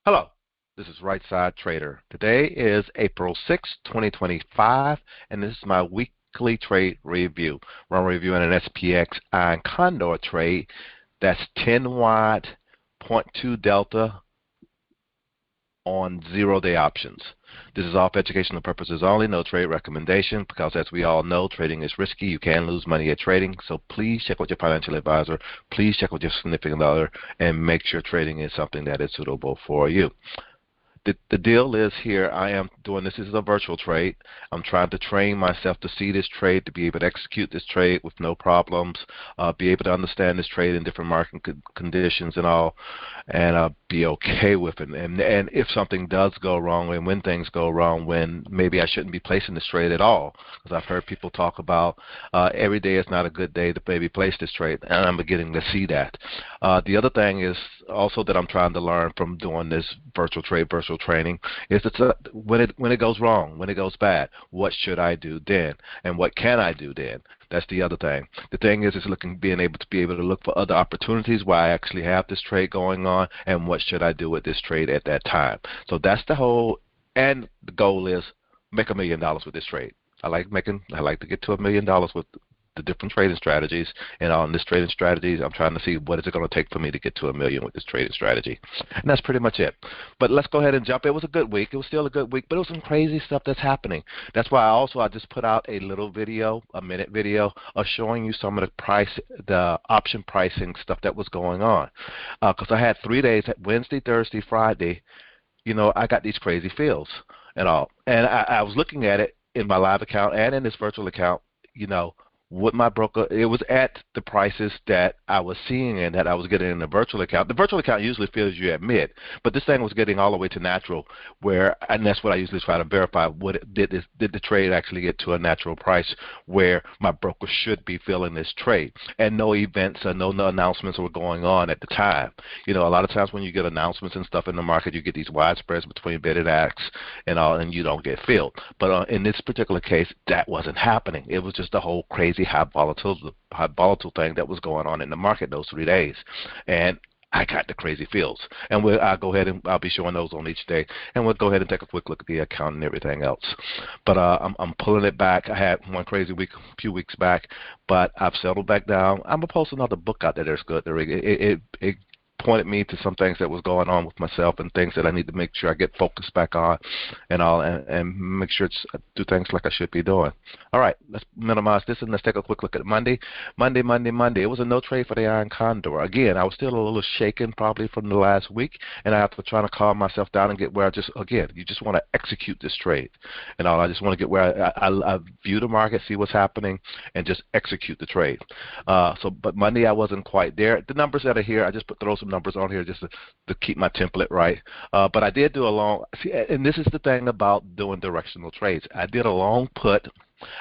Hello, this is Right Side Trader. Today is April 6, 2025, and this is my weekly trade review. We're reviewing an SPX and Condor trade that's 10 watt, 0.2 delta on 0-day options. This is all for educational purposes only, no trade recommendation, because as we all know, trading is risky. You can lose money at trading, so please check with your financial advisor. Please check with your significant other and make sure trading is something that is suitable for you. The deal is here, I am doing this is a virtual trade. I'm trying to train myself to see this trade, to be able to execute this trade with no problems, be able to understand this trade in different market conditions and all, and be okay with it. And if something does go wrong, and when things go wrong, when maybe I shouldn't be placing this trade at all, because I've heard people talk about every day is not a good day to maybe place this trade, and I'm beginning to see that. The other thing is also that I'm trying to learn from doing this virtual training is that when it goes wrong, when it goes bad, what should I do then, and what can I do then? That's the other thing. The thing is being able to look for other opportunities where I actually have this trade going on, and what should I do with this trade at that time. So that's the whole, and the goal is make $1 million with this trade. I like to get to $1 million with the different trading strategies, and on this trading strategies, I'm trying to see what is it going to take for me to get to $1 million with this trading strategy, and that's pretty much it. But let's go ahead and jump. It was a good week. It was still a good week, but it was some crazy stuff that's happening. That's why I just put out a little video, a minute video, of showing you some of the option pricing stuff that was going on, because I had 3 days, Wednesday, Thursday, Friday. I got these crazy fills and all, and I was looking at it in my live account and in this virtual account. With my broker, it was at the prices that I was seeing and that I was getting in the virtual account. The virtual account usually fills you at mid, but this thing was getting all the way to natural, and that's what I usually try to verify. Did the trade actually get to a natural price where my broker should be filling this trade? And no events or no announcements were going on at the time. A lot of times when you get announcements and stuff in the market, you get these wide spreads between bid and ask and all, and you don't get filled. But in this particular case, that wasn't happening. It was just a whole crazy high volatile thing that was going on in the market those 3 days, and I got the crazy feels, and I'll be showing those on each day, and we'll go ahead and take a quick look at the account and everything else. But I'm pulling it back. I had one crazy week a few weeks back, but I've settled back down. I'm gonna post another book out there that's good. It pointed me to some things that was going on with myself and things that I need to make sure I get focused back on and all, and make sure I do things like I should be doing. All right, let's minimize this and let's take a quick look at Monday. Monday. It was a no trade for the Iron Condor. Again, I was still a little shaken probably from the last week, and I have to try to calm myself down and get where you just want to execute this trade and all. I just want to get where I view the market, see what's happening, and just execute the trade. But Monday I wasn't quite there. The numbers that are here, I just throw some numbers on here just to keep my template right. But I did do a long, and this is the thing about doing directional trades. I did a long put.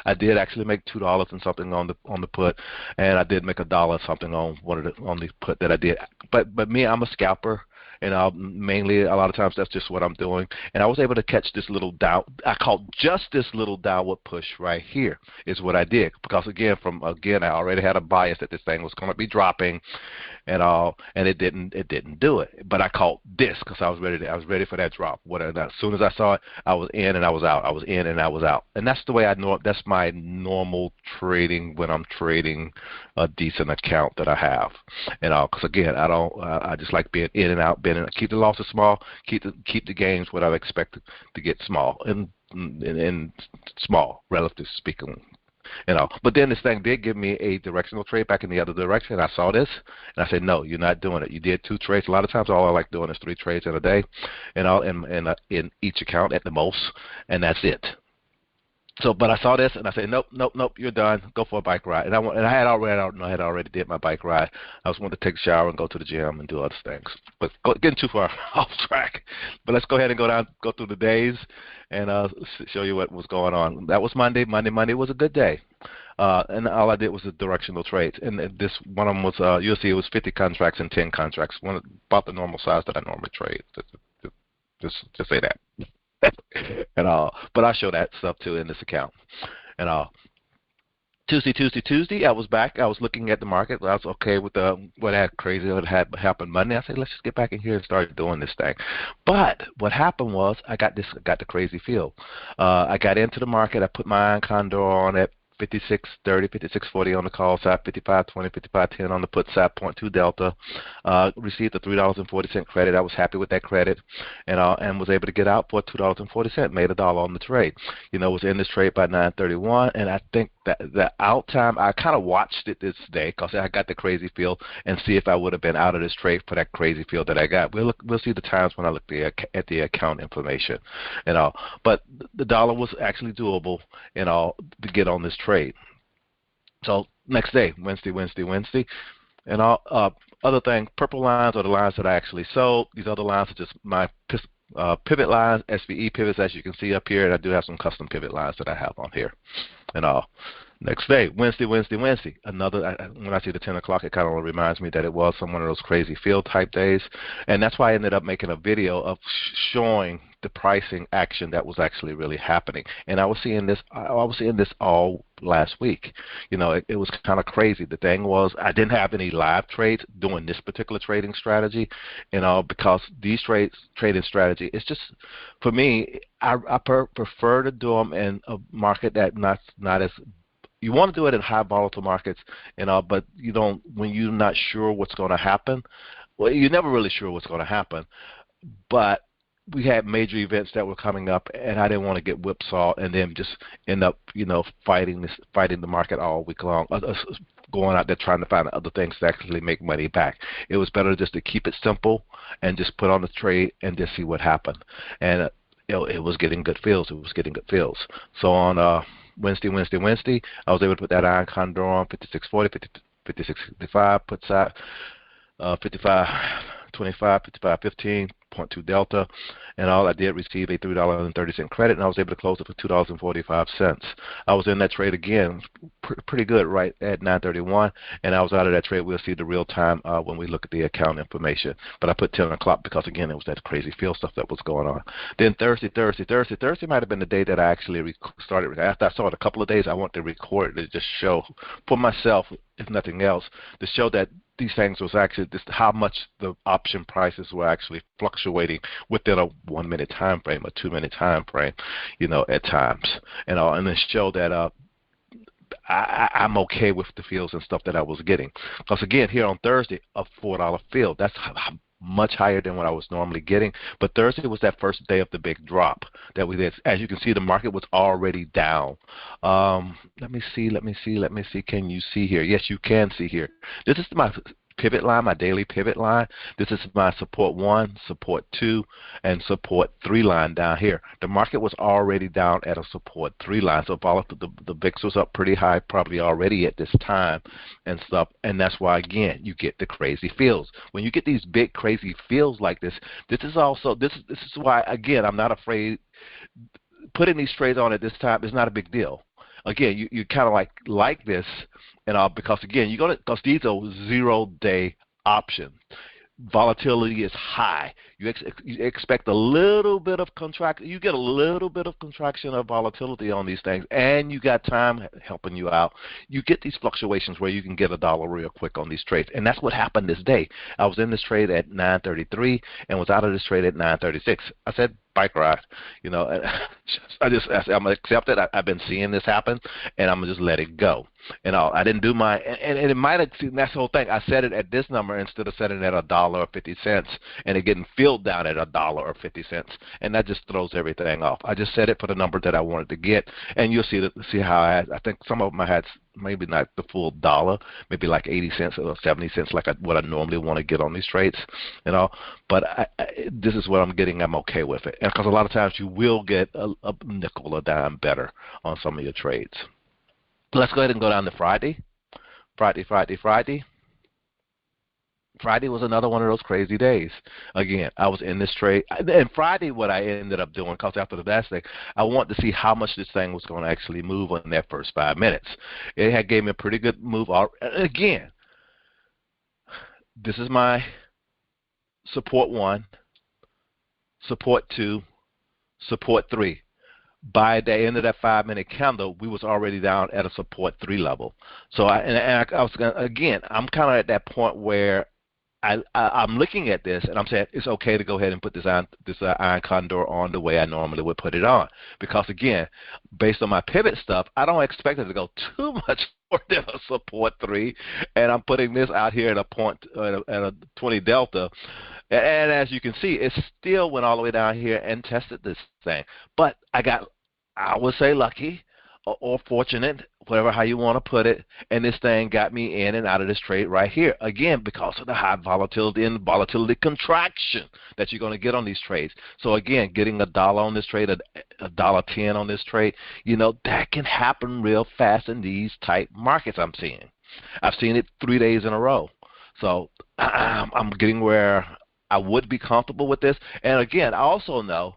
I did actually make $2 and something on the put, and I did make $1 something on on the put that I did. But me, I'm a scalper. And mainly, a lot of times, that's just what I'm doing. And I was able to catch this little down. I called just this little downward push right here is what I did. Because, I already had a bias that this thing was going to be dropping and all, and it didn't do it. But I called this because I was ready for that drop. As soon as I saw it, I was in and I was out. I was in and I was out. And that's the way I know. That's my normal trading when I'm trading a decent account that I have. And all, because I just like being in and out. Keep the losses small. Keep the gains what I expect to get small and small, relatively speaking. But then this thing did give me a directional trade back in the other direction. I saw this and I said, no, you're not doing it. You did 2 trades. A lot of times, all I like doing is 3 trades in a day, in each account at the most, and that's it. So, but I saw this and I said, nope, you're done. Go for a bike ride. And I had already did my bike ride. I was wanting to take a shower and go to the gym and do other things. But getting too far off track. But let's go ahead and go through the days and show you what was going on. That was Monday. Monday was a good day. And all I did was the directional trades. And this one of them was, you'll see it was 50 contracts and 10 contracts, about the normal size that I normally trade. Just say that. But I show that stuff too in this account and all. Tuesday, I was back. I was looking at the market. I was okay with what had crazy what had happened Monday. I said, let's just get back in here and start doing this thing. But what happened was I got the crazy feel. I got into the market. I put my Condor on at 56.30, 56.40 on the call side, 55.20, 55.10 on the put side, .2 delta. Received a $3.40 credit. I was happy with that credit, and was able to get out for $2.40. Made $1 on the trade. Was in this trade by 9:31, and I think that the out time, I kind of watched it this day because I got the crazy feel, and see if I would have been out of this trade for that crazy feel that I got. We'll see the times when I look at the account information, But the dollar was actually doable, to get on this trade. So next day, Wednesday, and other thing, purple lines are the lines that I actually sold. These other lines are just my pivot lines, SPE pivots, as you can see up here, and I do have some custom pivot lines that I have on here. And next day, Wednesday. Another, when I see the 10 o'clock, it kind of reminds me that it was one of those crazy field type days, and that's why I ended up making a video of showing the pricing action that was actually really happening. And I was seeing this all last week. It was kind of crazy. The thing was, I didn't have any live trades doing this particular trading strategy, because these trading strategy, it's just, for me, I prefer to do them in a market that not as, you want to do it in high volatile markets, but you don't, when you're not sure what's going to happen. Well, you're never really sure what's going to happen, but we had major events that were coming up, and I didn't want to get whipsawed and then just end up, fighting the market all week long, going out there trying to find other things to actually make money back. It was better just to keep it simple and just put on the trade and just see what happened. And it was getting good feels. So on Wednesday, I was able to put that iron Condor on 56.40, 56.65, put side 55.25, 55.15, .2 delta, and all I did receive a $3.30 credit, and I was able to close it for $2.45. I was in that trade again, pretty good, right at 9:31, and I was out of that trade. We'll see the real time when we look at the account information. But I put 10 o'clock because, again, it was that crazy field stuff that was going on. Then Thursday might have been the day that I actually started. After I saw it a couple of days, I wanted to record it to just show for myself, if nothing else, to show that these things was actually just how much the option prices were actually fluctuating within a 1 minute time frame, a 2 minute time frame, at times, and then show that I'm okay with the fields and stuff that I was getting. Because again, here on Thursday, a $4 field, that's much higher than what I was normally getting. But Thursday was that first day of the big drop that we did. As you can see, the market was already down. Let me see. Can you see here? Yes, you can see here. This is my pivot line, my daily pivot line. This is my support 1, support 2, and support 3 line down here. The market was already down at a support 3 line, so the VIX was up pretty high, probably already at this time and stuff. And that's why, again, you get the crazy feels. When you get these big crazy feels like this, this is why, again, I'm not afraid. Putting these trades on at this time is not a big deal. Again, you kind of like this, because again, because these are 0-day options. Volatility is high. You expect a little bit of contraction. You get a little bit of contraction of volatility on these things, and you got time helping you out. You get these fluctuations where you can get $1 real quick on these trades, and that's what happened this day. I was in this trade at 9:33 and was out of this trade at 9:36. I said, bike ride, I'm gonna accept it. I've been seeing this happen, and I'm gonna just let it go. I didn't do my, and it might have, that's the whole thing. I set it at this number instead of setting it at $1.50, and it getting filled down at $1.50, and that just throws everything off. I just set it for the number that I wanted to get, and you'll see how I think some of them I had maybe not the full dollar, maybe like 80 cents or 70 cents, like what I normally want to get on these trades, But this is what I'm getting. I'm okay with it, because a lot of times you will get a nickel or dime better on some of your trades. Let's go ahead and go down to Friday. Friday was another one of those crazy days. Again, I was in this trade. And Friday, what I ended up doing, because after the last thing, I wanted to see how much this thing was going to actually move in that first 5 minutes. It had gave me a pretty good move. Again, this is my support 1, support 2, support 3. by the end of that 5-minute candle, we was already down at a support 3 level. So I was gonna, again, I'm kind of at that point where I'm looking at this and I'm saying it's okay to go ahead and put this iron condor on the way I normally would put it on, because again, based on my pivot stuff, I don't expect it to go too much more than a support 3, and I'm putting this out here at a point at a 20 delta, and as you can see, it still went all the way down here and tested this thing. But I would say lucky or fortunate, whatever how you want to put it, and this thing got me in and out of this trade right here, again, because of the high volatility and volatility contraction that you're going to get on these trades. So again, getting $1 on this trade, $1.10 on this trade, that can happen real fast in these type markets I'm seeing. I've seen it 3 days in a row. So I'm getting where I would be comfortable with this. And again, I also know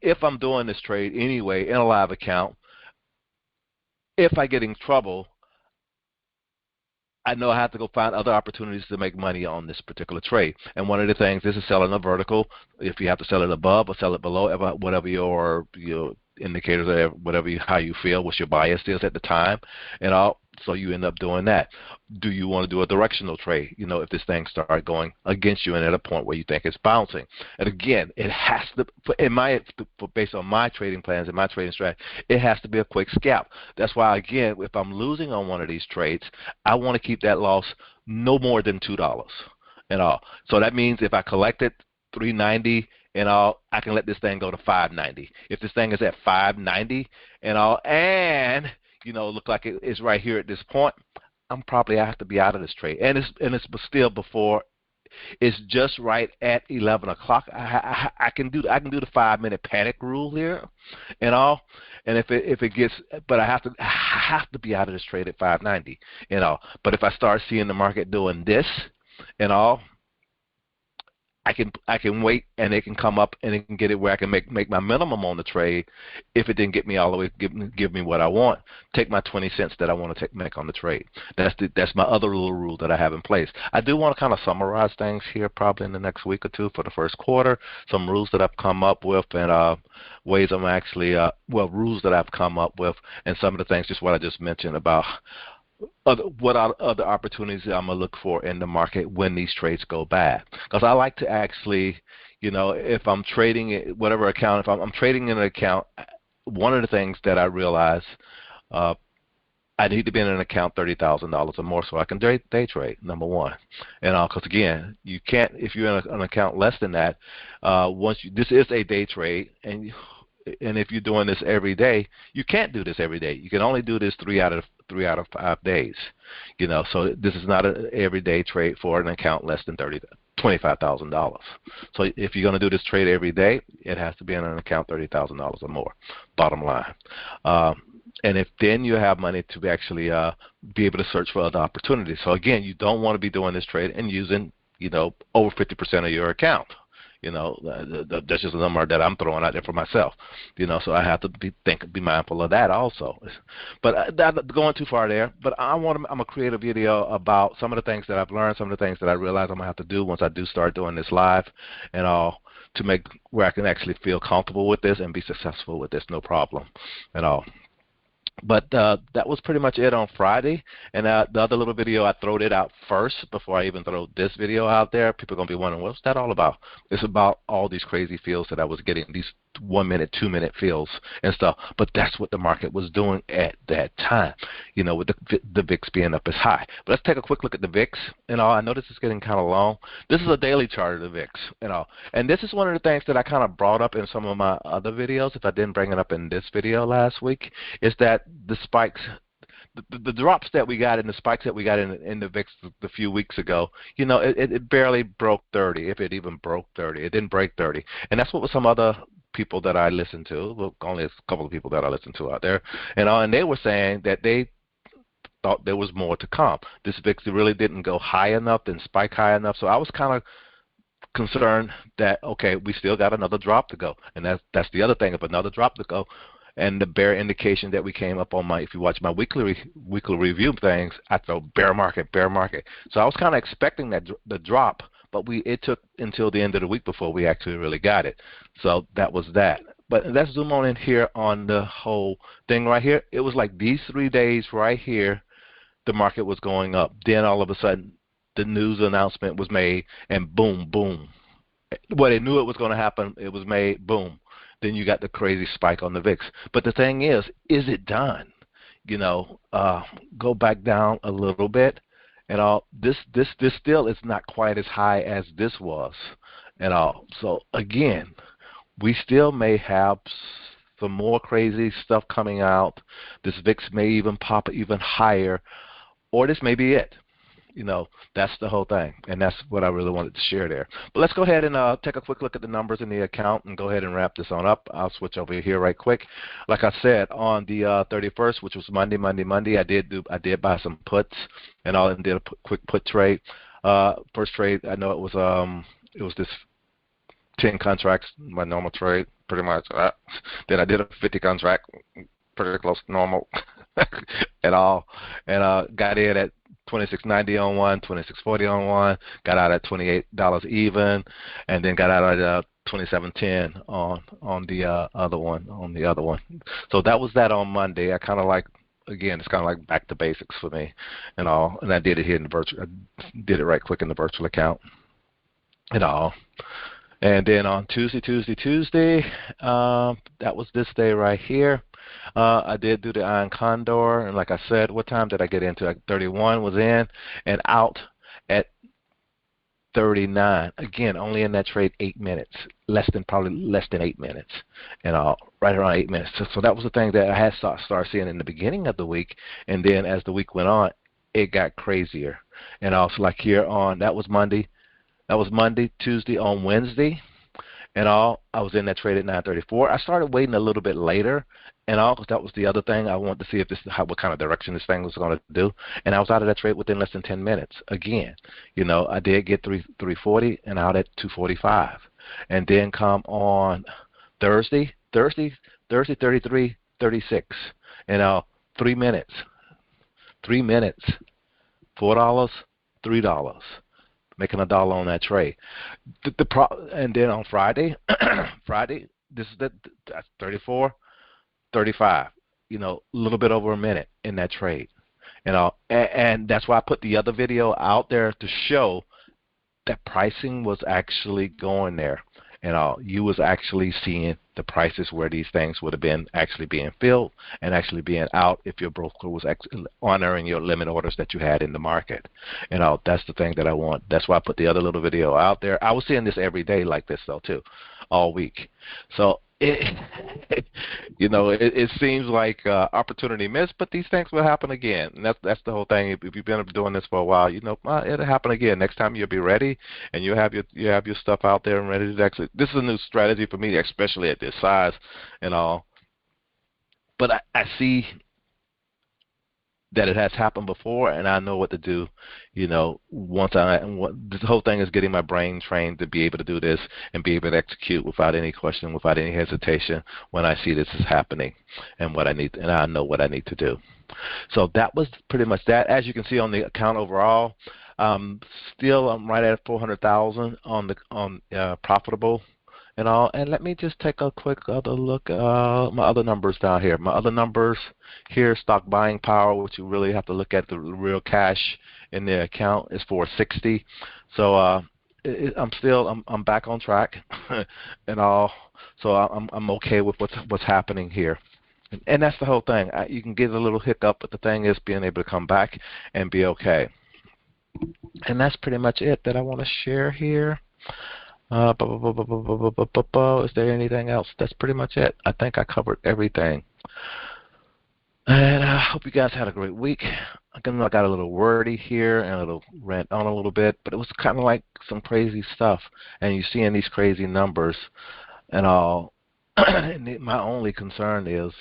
if I'm doing this trade anyway in a live account, if I get in trouble, I know I have to go find other opportunities to make money on this particular trade. And one of the things, this is selling a vertical. If you have to sell it above or sell it below, whatever your indicators are, how you feel, what your bias is at the time, and all. So you end up doing that. Do you want to do a directional trade? If this thing starts going against you and at a point where you think it's bouncing. And again, it has to, based on my trading plans and my trading strategy, it has to be a quick scalp. That's why, again, if I'm losing on one of these trades, I want to keep that loss no more than $2 and all. So that means if I collected $3.90 and all, I can let this thing go to $5.90. If this thing is at $5.90 and all, and look like it's right here at this point, I have to be out of this trade, and it's still before. It's just right at 11 o'clock. I can do the 5-minute panic rule here, and all. And if it gets, but I have to be out of this trade at 5.90, But if I start seeing the market doing this, and all, I can wait, and it can come up, and it can get it where I can make my minimum on the trade. If it didn't get me all the way, give me what I want, take my 20 cents that I want to make on the trade. That's my other little rule that I have in place. I do want to kind of summarize things here probably in the next week or two for the first quarter, some rules that I've come up with, and ways I'm actually rules that I've come up with, and some of the things, just what I just mentioned about what other opportunities I'm going to look for in the market when these trades go bad. Because I like to actually, if I'm trading whatever account, if I'm trading in an account, one of the things that I realize, I need to be in an account $30,000 or more so I can day trade, number one. And because again, you can't, if you're in an account less than that, this is a day trade, and if you're doing this every day, you can't do this every day. You can only do this 3 out of 5 days. So this is not an everyday trade for an account less than $25,000. So if you're going to do this trade every day, it has to be in an account $30,000 or more. Bottom line. And if then you have money to actually be able to search for other opportunities. So again, you don't want to be doing this trade and using over 50% of your account. That's just a number that I'm throwing out there for myself. So I have to be mindful of that also. But going too far there. But I'm gonna create a video about some of the things that I've learned, some of the things that I realize I'm gonna have to do once I do start doing this live, and all, to make where I can actually feel comfortable with this and be successful with this, no problem at all. But that was pretty much it on Friday. And the other little video, I throwed it out first before I even throw this video out there. People are going to be wondering, what's that all about? It's about all these crazy feels that I was getting, these 1-minute, 2-minute feels and stuff. But that's what the market was doing at that time, with the VIX being up as high. But let's take a quick look at the VIX and all. I know this is getting kind of long. This is a daily chart of the VIX and all. And this is one of the things that I kind of brought up in some of my other videos, if I didn't bring it up in this video last week, is that the spikes, the drops that we got and the spikes that we got in the VIX a few weeks ago, it barely broke 30, if it even broke 30. It didn't break 30. And that's what some other people that I listened to, well, only a couple of people that I listened to out there, and they were saying that they thought there was more to come. This VIX really didn't go high enough, didn't spike high enough. So I was kind of concerned that, okay, we still got another drop to go. And that's the other thing, if another drop to go. And the bear indication that we came up on if you watch my weekly review things, I thought bear market. So I was kind of expecting the drop, but it took until the end of the week before we actually really got it. So that was that. But let's zoom on in here on the whole thing right here. It was like these 3 days right here, the market was going up. Then all of a sudden, the news announcement was made, and boom, boom. Well, they knew it was going to happen. It was made, boom. Then you got the crazy spike on the VIX. But the thing is it done? You know, go back down a little bit, and all this still is not quite as high as this was, and all. So again, we still may have some more crazy stuff coming out. This VIX may even pop even higher, or this may be it. You know, that's the whole thing, and that's what I really wanted to share there. But let's go ahead and take a quick look at the numbers in the account and go ahead and wrap this on up. I'll switch over here right quick. Like I said, on the 31st, which was Monday, I did buy some puts and all, and did a quick put trade. First trade, I know it was this 10 contracts, my normal trade, pretty much. Then I did a 50 contract, pretty close to normal at all, and got in at $26.90 on one, $26.40 on one, got out at $28 even, and then got out at $27.10 on the other one. So that was that on Monday. I kind of like, again, it's kind of like back to basics for me and all, and I did it here in the virtual. I did it right quick in the virtual account and all. And then on Tuesday, that was this day right here. I did do the iron Condor, and like I said, what time did I get into? 31 was in and out at 39. Again, only in that trade 8 minutes, probably less than 8 minutes, and right around 8 minutes. So that was the thing that I had started seeing in the beginning of the week, and then as the week went on, it got crazier. And also, like here on that was Monday, Tuesday, on Wednesday, and all. I was in that trade at 9:34. I started waiting a little bit later, and all, because that was the other thing. I wanted to see if what kind of direction this thing was going to do, and I was out of that trade within less than 10 minutes. Again, you know, I did get 340 and out at 245, and then come on Thursday 33.36, and 3 minutes, $4, $3. Making $1 on that trade. And then on Friday, this is that's 34, 35. You know, a little bit over a minute in that trade. And that's why I put the other video out there to show that pricing was actually going there. You was actually seeing the prices where these things would have been actually being filled and actually being out if your broker was honoring your limit orders that you had in the market. That's the thing that I want. That's why I put the other little video out there. I was seeing this every day like this though too, all week. So it seems like opportunity missed, but these things will happen again. And that's the whole thing. If you've been doing this for a while, it'll happen again. Next time you'll be ready, and you have your stuff out there and ready to actually. This is a new strategy for me, especially at this size and all. But I see that it has happened before, and I know what to do. Once this whole thing is getting my brain trained to be able to do this and be able to execute without any question, without any hesitation when I see this is happening, and I know what I need to do. So that was pretty much that. As you can see on the account overall, still I'm right at 400,000 on profitable. And let me just take a quick other look at my other numbers down here. My other numbers here, stock buying power, which you really have to look at the real cash in the account, is 460. So I'm back on track and all. So I'm okay with what's happening here. And that's the whole thing. You can get a little hiccup, but the thing is being able to come back and be okay. And that's pretty much it that I want to share here. Is there anything else? That's pretty much it. I think I covered everything. And I hope you guys had a great week. I got a little wordy here and a little rant on a little bit, but it was kind of like some crazy stuff. And you're seeing these crazy numbers and all. And my only concern is,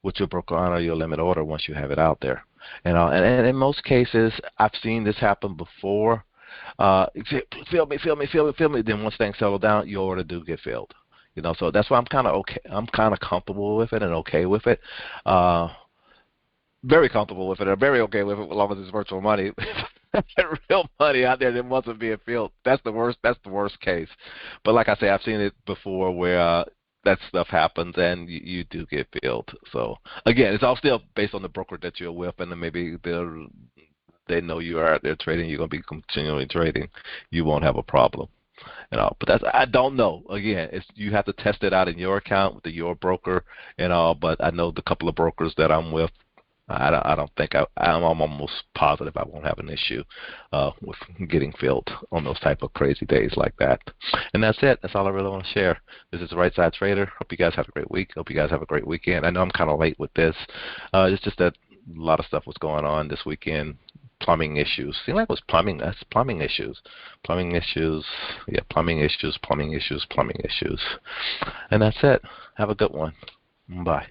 would your broker honor your limit order once you have it out there? And in most cases, I've seen this happen before. Fill me. Then once things settle down, your order do get filled. So that's why I'm kind of okay. I'm kind of comfortable with it and okay with it. Very comfortable with it. I'm very okay with it as long as it's virtual money. Real money out there that wasn't being filled. That's the worst case. But like I say, I've seen it before where that stuff happens, and you do get filled. So again, it's all still based on the broker that you're with, and then maybe they know you are out there trading. You're going to be continually trading. You won't have a problem. But that's, I don't know. Again, you have to test it out in your account with your broker and all. But I know the couple of brokers that I'm with. I don't think I'm almost positive I won't have an issue with getting filled on those type of crazy days like that. And that's it. That's all I really want to share. This is the Right Side Trader. Hope you guys have a great week. Hope you guys have a great weekend. I know I'm kind of late with this. It's just that a lot of stuff was going on this weekend. Plumbing issues. Seems like it was plumbing. That's plumbing issues. Plumbing issues. Yeah, plumbing issues, plumbing issues, plumbing issues. And that's it. Have a good one. Bye.